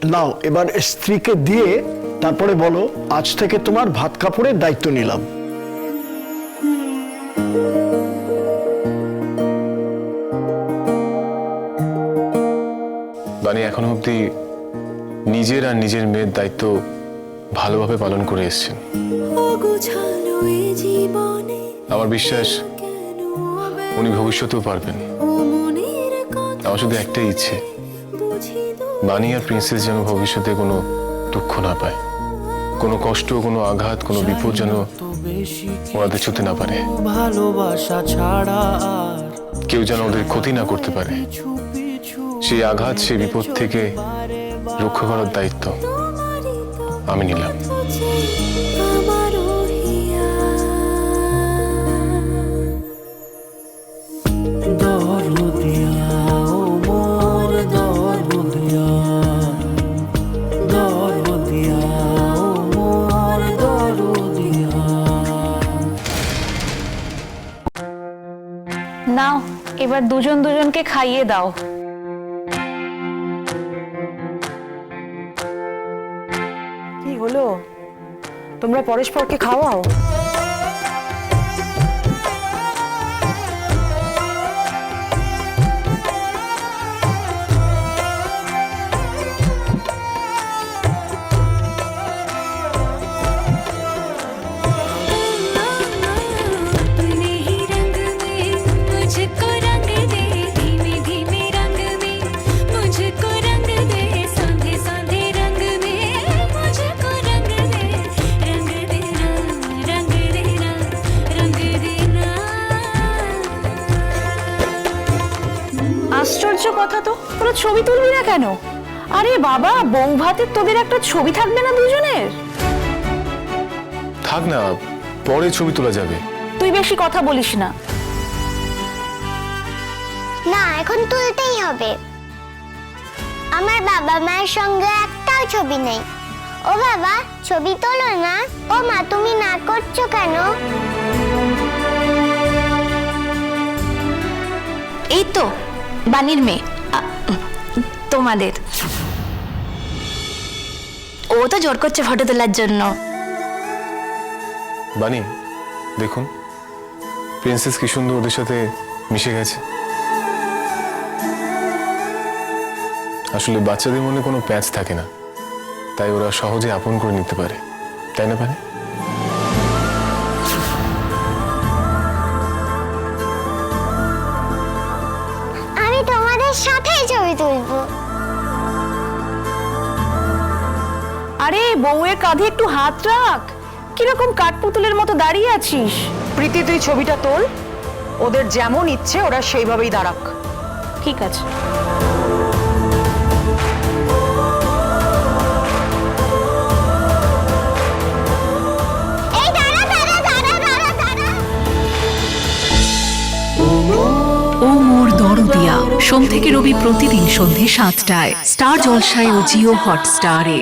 নাও এবার স্ত্রীকে দিয়ে তারপরে বলো, আজ থেকে তোমার ভাত কাপড়ের দায়িত্ব নিলাম। বানি এখনো অব্দি নিজের আর নিজের মেয়ের দায়িত্ব ভালোভাবে পালন করে এসেছেন। আমার বিশ্বাস উনি ভবিষ্যতেও পারবেন। আমার শুধু একটাই ইচ্ছে, বানি আর প্রিন্সেস যেন ভবিষ্যতে কোনো দুঃখ না পায়, কোনো কষ্ট, কোনো আঘাত, কোনো বিপদ যেন ওনাদের ছুঁতে না পারে। ভালোবাসা ছাড়া কেউ যেন ওদের ক্ষতি না করতে পারে। সেই আঘাত, সেই বিপদ থেকে রক্ষা করার দায়িত্ব আমি নিলাম। নাও এবার দুজন দুজনকে খাইয়ে দাও। কি হলো, তোমরা পরস্পরকে খাওয়াও? আশ্চর্য কথা তো, তোরা ছবি তুলবি না কেন? আরে বাবা, বউ ভাতের তোদের একটা ছবি থাকবে না দুজনের? থাক না, পরে ছবি তোলা যাবে। তুই বেশি কথা বলিস না। না, এখন তুলতেই হবে। আমার বাবা মায়ের সঙ্গে একটাও ছবি নেই। ও বাবা, ছবি তোলো না। ও মা, তুমি না করছো কেন? এই তো বানির মেয়ে, তোমাদের। ও তো জোর করছে ফটো তোলার জন্য। বানি দেখুন, প্রিন্সেস কি সুন্দর ওদের সাথে মিশে গেছে। আসলে বাচ্চাদের মনে কোনো প্যাচ থাকে না, তাই ওরা সহজে আপন করে নিতে পারে, তাই না বানি? আমি তোমাদের সাথেই ছবি তুলবো। আরে বউয়ের কাঁধে একটু হাত রাখ। কিরকম কাঠপুতুলের মতো দাঁড়িয়ে আছিস? প্রীতি, তুই ছবিটা তোল। ওদের যেমন ইচ্ছে ওরা সেইভাবেই দাঁড়াক। ঠিক আছে। এই দাঁড়া দাঁড়া দাঁড়া দাঁড়া দাঁড়া। ও মোর দরদিয়া, সোম থেকে রবি প্রতিদিন সন্ধে ৭টায় স্টার জলসায় ও জিও হটস্টারে।